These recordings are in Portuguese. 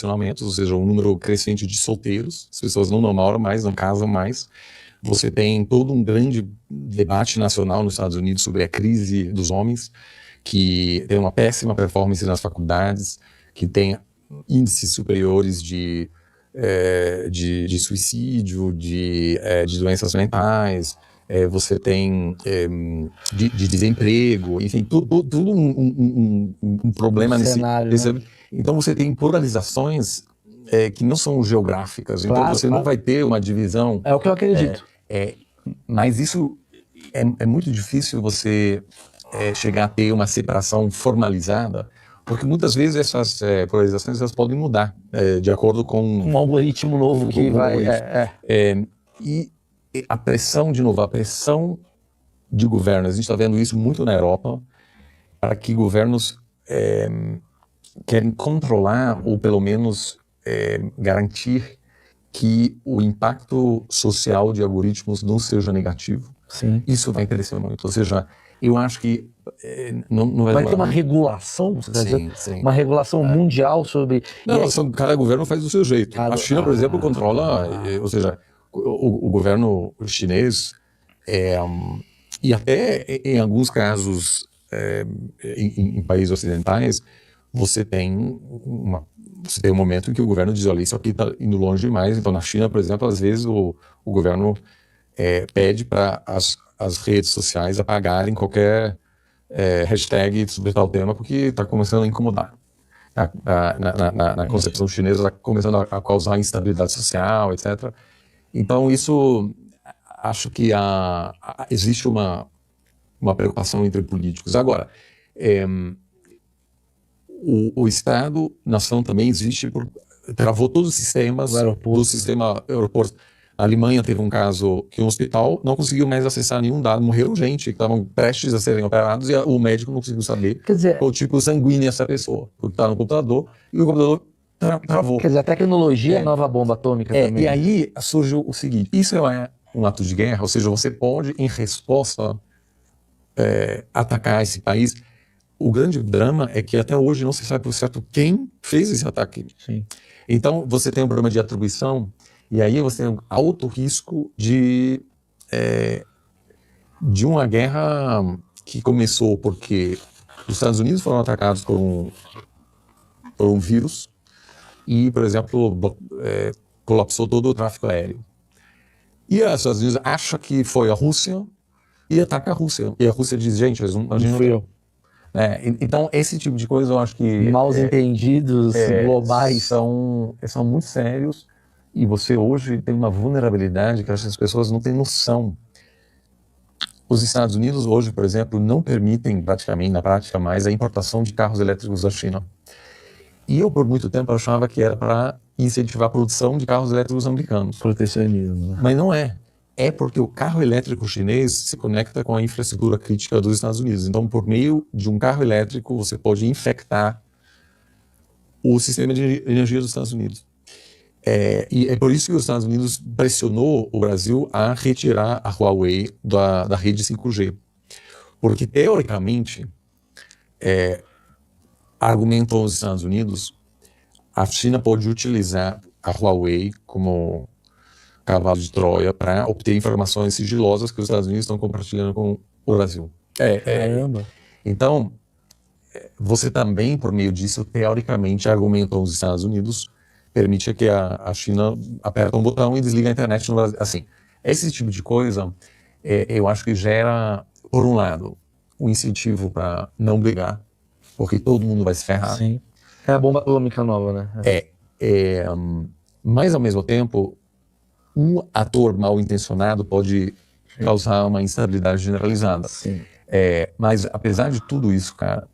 relacionamentos, ou seja, um número crescente de solteiros, as pessoas não namoram mais, não casam mais. Você tem todo um grande debate nacional nos Estados Unidos sobre a crise dos homens, que tem uma péssima performance nas faculdades, que tem índices superiores de suicídio, de doenças mentais, você tem de desemprego, enfim, tudo um problema nesse cenário, né? Então você tem polarizações que não são geográficas, Claro, então você não vai ter uma divisão. É o que eu acredito. Mas isso é muito difícil você chegar a ter uma separação formalizada, porque muitas vezes essas polarizações elas podem mudar de acordo com Um algoritmo novo que vai... E a pressão, de novo, a pressão de governos, a gente está vendo isso muito na Europa, para que governos querem controlar ou pelo menos garantir que o impacto social de algoritmos não seja negativo. Sim. Isso vai crescer muito. Ou seja, eu acho que não vai ter uma regulação, você está dizendo? Sim. Uma regulação mundial sobre... Não, cada governo faz do seu jeito. A China, por exemplo, controla, ou seja, o governo chinês, e até em alguns casos em países ocidentais, você tem um momento em que o governo diz, olha, isso aqui está indo longe demais. Então, na China, por exemplo, às vezes o governo pede para as redes sociais apagarem qualquer hashtag sobre tal tema, porque está começando a incomodar. Na concepção chinesa, está começando a causar instabilidade social, etc. Então, isso, acho que existe uma preocupação entre políticos. Agora, o Estado-nação também existe, travou todos os sistemas do sistema aeroporto. A Alemanha teve um caso que um hospital não conseguiu mais acessar nenhum dado, morreram gente que estavam prestes a serem operados e o médico não conseguiu saber qual tipo sanguíneo essa pessoa, porque está no computador e o computador travou. Quer dizer, a tecnologia é a nova bomba atômica também. E aí surgiu o seguinte, isso é um ato de guerra, ou seja, você pode, em resposta, atacar esse país. O grande drama é que até hoje não se sabe por certo quem fez esse ataque. Sim. Então você tem um problema de atribuição e aí você tem um alto risco de uma guerra que começou porque os Estados Unidos foram atacados por um vírus e, por exemplo, colapsou todo o tráfego aéreo. E os Estados Unidos acham que foi a Rússia e ataca a Rússia. E a Rússia diz, gente, a gente não fui eu. Então, esse tipo de coisa eu acho que... Maus entendidos globais. São muito sérios e você hoje tem uma vulnerabilidade que as pessoas não têm noção. Os Estados Unidos hoje, por exemplo, não permitem praticamente, na prática mais, a importação de carros elétricos da China. E eu, por muito tempo, achava que era para incentivar a produção de carros elétricos americanos. Protecionismo. Né? Mas não é. É porque o carro elétrico chinês se conecta com a infraestrutura crítica dos Estados Unidos. Então, por meio de um carro elétrico, você pode infectar o sistema de energia dos Estados Unidos. E é por isso que os Estados Unidos pressionou o Brasil a retirar a Huawei da rede 5G. Porque, teoricamente, argumentam os Estados Unidos, a China pode utilizar a Huawei como cavalo de Troia para obter informações sigilosas que os Estados Unidos estão compartilhando com o Brasil. Então, você também, por meio disso, teoricamente, argumentam os Estados Unidos, permite que a China aperte um botão e desliga a internet no Brasil. Assim, esse tipo de coisa, eu acho que gera, por um lado, um incentivo para não brigar, porque todo mundo vai se ferrar. Sim. É a bomba atômica nova, né? Mas, ao mesmo tempo, um ator mal intencionado pode causar uma instabilidade generalizada. Sim. Mas, apesar de tudo isso, cara,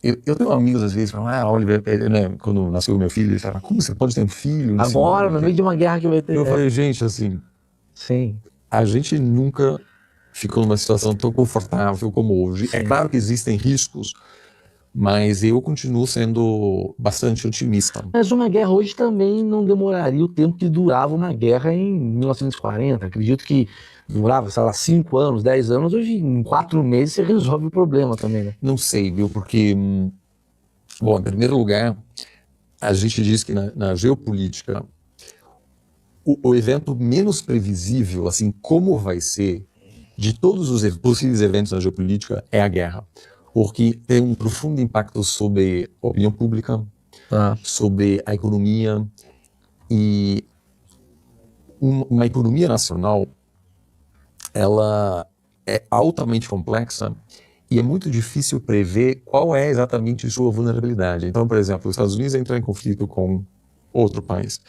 eu tenho amigos às vezes que falam, Oliver, né, quando nasceu meu filho, eles falam, como você pode ter um filho? Agora, no meio de uma guerra que vai ter. Eu falei, gente, assim, sim. A gente nunca ficou numa situação tão confortável como hoje. Sim. É claro que existem riscos, mas eu continuo sendo bastante otimista. Mas uma guerra hoje também não demoraria o tempo que durava uma guerra em 1940. Acredito que durava, sei lá, 5 anos, 10 anos. Hoje, em 4 meses, você resolve o problema também, né? Não sei, viu? Porque, bom, em primeiro lugar, a gente diz que na geopolítica, o evento menos previsível, assim, como vai ser, de todos os possíveis eventos na geopolítica, é a guerra. Porque tem um profundo impacto sobre a opinião pública, sobre a economia, e uma economia nacional, ela é altamente complexa e é muito difícil prever qual é exatamente sua vulnerabilidade. Então, por exemplo, os Estados Unidos entram em conflito com outro país.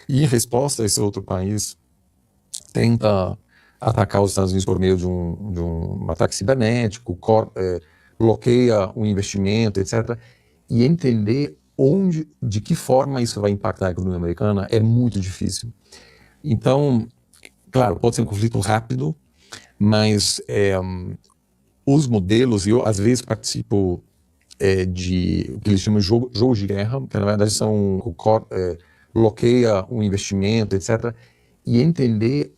E em resposta, esse outro país tenta atacar os Estados Unidos por meio de um ataque cibernético, bloqueia o investimento, etc. E entender de que forma isso vai impactar a economia americana é muito difícil. Então, claro, pode ser um conflito rápido, mas os modelos, e eu às vezes participo de o que eles chamam de jogos de guerra, que na verdade são bloqueia o investimento, etc. E entender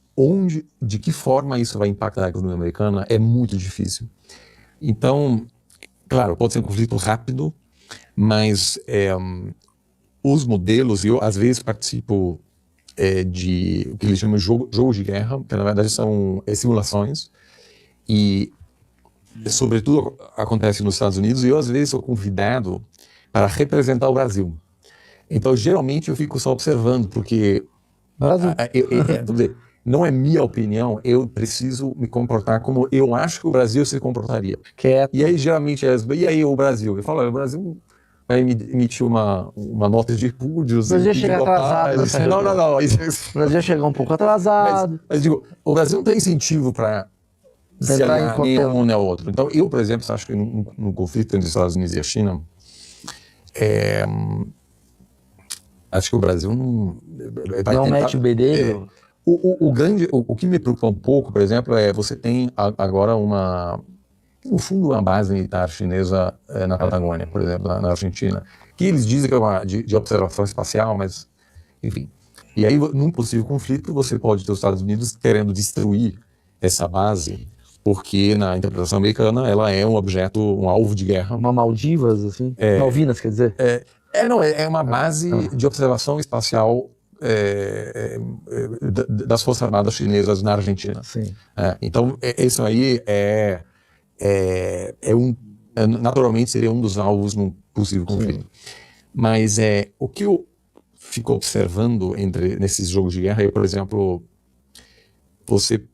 de que forma isso vai impactar a economia americana é muito difícil. Então, claro, pode ser um conflito rápido, mas os modelos, e eu às vezes participo de o que eles chamam de jogos de guerra, que na verdade são simulações, e sobretudo acontece nos Estados Unidos, e eu às vezes sou convidado para representar o Brasil. Então geralmente eu fico só observando, porque não é minha opinião, eu preciso me comportar como eu acho que o Brasil se comportaria. E aí geralmente e aí o Brasil? Eu falo, olha, o Brasil vai emitir uma nota de repúdios. O Brasil ia chegar atrasado. Não. O Brasil ia chegar um pouco atrasado. Mas digo, o Brasil não tem incentivo para se alinhar nem um nem ao outro. Então eu, por exemplo, acho que no conflito entre os Estados Unidos e a China, acho que o Brasil não mete o bedelho. O que me preocupa um pouco, por exemplo, você tem agora no fundo, uma base militar chinesa na Patagônia, por exemplo, na Argentina, que eles dizem que é uma de observação espacial, mas, enfim. E aí, num possível conflito, você pode ter os Estados Unidos querendo destruir essa base, porque na interpretação americana ela é um objeto, um alvo de guerra. Uma Maldivas, assim? Malvinas, quer dizer? É uma base de observação espacial das Forças Armadas Chinesas na Argentina. Sim. Então, isso aí naturalmente seria um dos alvos num possível conflito. Sim. Mas o que eu fico observando nesses jogos de guerra, por exemplo, você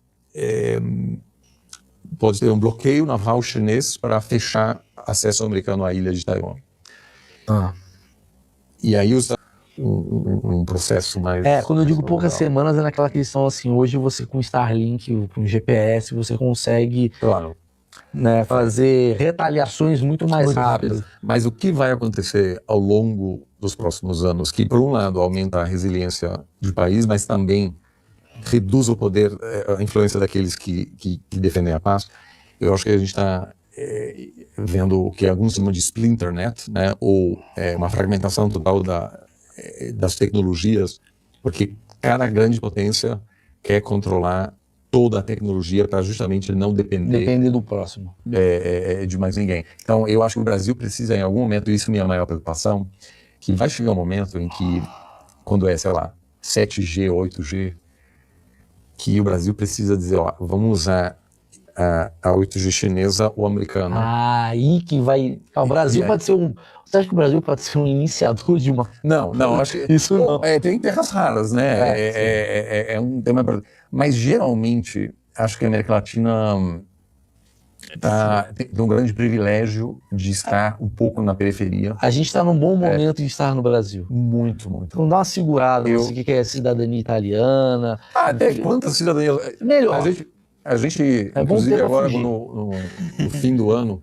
pode ter um bloqueio naval chinês para fechar acesso americano à ilha de Taiwan. E aí um processo mais... quando eu digo poucas semanas, é naquela questão assim, hoje você com Starlink, com GPS, você consegue... Claro. Fazer retaliações muito mais rápidas. Mas o que vai acontecer ao longo dos próximos anos, que por um lado aumenta a resiliência do país, mas também reduz o poder, a influência daqueles que defendem a paz, eu acho que a gente está vendo o que alguns chamam de splinternet, né, ou uma fragmentação total das tecnologias, porque cada grande potência quer controlar toda a tecnologia para justamente não depender do próximo. De mais ninguém. Então, eu acho que o Brasil precisa, em algum momento, isso é a minha maior preocupação, que vai chegar um momento em que, quando sei lá, 7G, 8G, que o Brasil precisa dizer, vamos usar a 8G chinesa ou americana. Aí que vai... O Brasil pode ser Você acha que o Brasil pode ser um iniciador de uma... Não, acho que... Isso não. Tem terras raras, né? É um tema... Mas, geralmente, acho que a América Latina tem um grande privilégio de estar um pouco na periferia. A gente está num bom momento de estar no Brasil. Muito. Então dá uma segurada, o que é cidadania italiana. Até quantas cidadanias... Melhor. A gente inclusive agora no fim do ano,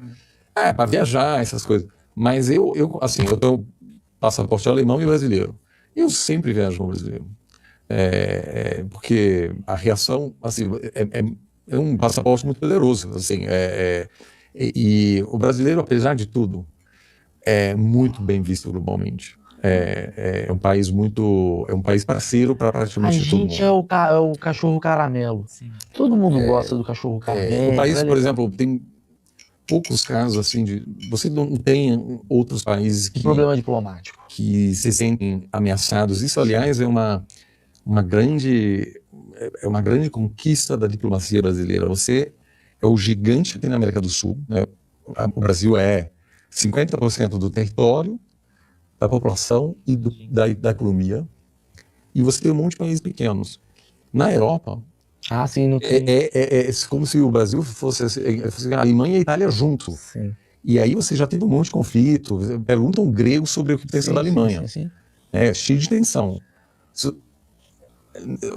para viajar, essas coisas. Mas eu tenho passaporte alemão e brasileiro. Eu sempre viajo com brasileiro. Porque a reação, assim, é um passaporte muito poderoso, assim, e o brasileiro, apesar de tudo, é muito bem visto globalmente. É um país parceiro para praticamente todo mundo. A gente é o cachorro caramelo. Sim. Todo mundo gosta do cachorro caramelo. O país, por exemplo, poucos casos assim de você não tem outros países que Problema diplomático. se sentem ameaçados. Isso, aliás, é uma grande conquista da diplomacia brasileira. Você é o gigante que tem na América do Sul, né? O Brasil é 50% do território, da população e da economia, e você tem um monte de países pequenos. Na Europa, Ah, sim, não tem. é como se o Brasil fosse a Alemanha e a Itália junto. Sim. E aí você já teve um monte de conflito. Perguntam grego sobre o que pensa da Alemanha. Sim. É cheio de tensão.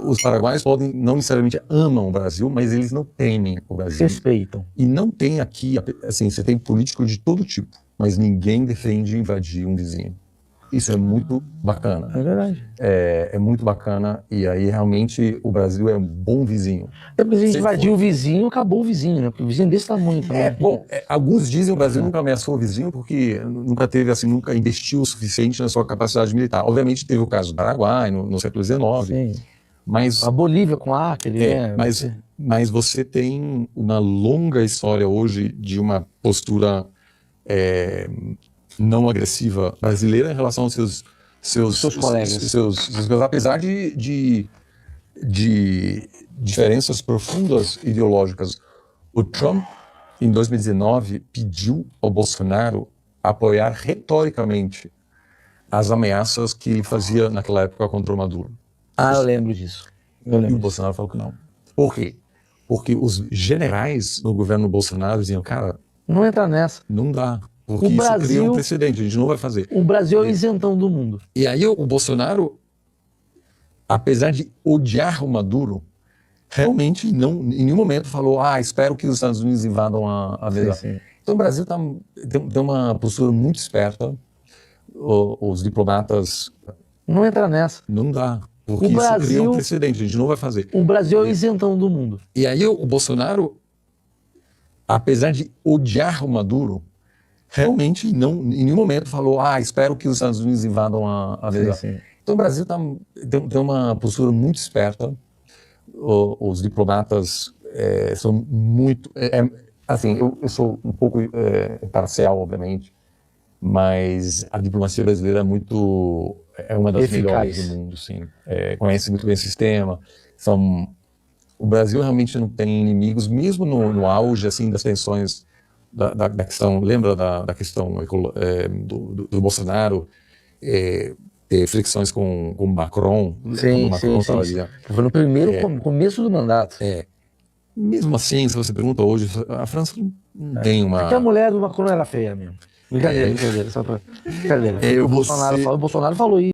Os paraguaios não necessariamente amam o Brasil, mas eles não temem o Brasil. Respeitam. E não tem aqui, assim, você tem político de todo tipo, mas ninguém defende invadir um vizinho. Isso é muito bacana. É verdade. É muito bacana, e aí realmente o Brasil é um bom vizinho. Até porque a gente invadiu o vizinho, acabou o vizinho, né? Porque o vizinho é desse tamanho também. Alguns dizem que o Brasil nunca ameaçou o vizinho porque nunca teve, assim, nunca investiu o suficiente na sua capacidade militar. Obviamente teve o caso do Paraguai no século XIX. Sim. Mas a Bolívia com Acre, né? Mas você tem uma longa história hoje de uma postura não agressiva brasileira em relação aos seus colegas. Apesar de diferenças profundas ideológicas. O Trump, em 2019, pediu ao Bolsonaro apoiar retoricamente as ameaças que ele fazia naquela época contra o Maduro. Ah, eu lembro disso. E o Bolsonaro falou que não. Por quê? Porque os generais no governo Bolsonaro diziam, cara, não entra nessa. Não dá. Porque isso cria um precedente, a gente não vai fazer. O Brasil é o isentão do mundo. E aí o Bolsonaro, apesar de odiar o Maduro, realmente não, em nenhum momento falou, espero que os Estados Unidos invadam a Venezuela. Então o Brasil tem uma postura muito esperta. Os diplomatas... Não entra nessa. Não dá. Porque isso cria um precedente, a gente não vai fazer. O Brasil é o isentão do mundo. E aí o Bolsonaro, apesar de odiar o Maduro, realmente não, em nenhum momento falou, espero que os Estados Unidos invadam a Venezuela. Então o Brasil tem uma postura muito esperta. Os diplomatas são muito... assim, eu sou um pouco parcial, obviamente, mas a diplomacia brasileira é uma das melhores do mundo, sim. Conhece muito bem o sistema. O Brasil realmente não tem inimigos, mesmo no auge assim, das tensões da questão, lembra da questão do Bolsonaro ter fricções com o Macron? Sim. Foi no primeiro começo do mandato. Mesmo assim, se você pergunta hoje, a França não tem uma... Porque a mulher do Macron era feia mesmo. Brincadeira, só pra... Brincadeira. O Bolsonaro falou isso.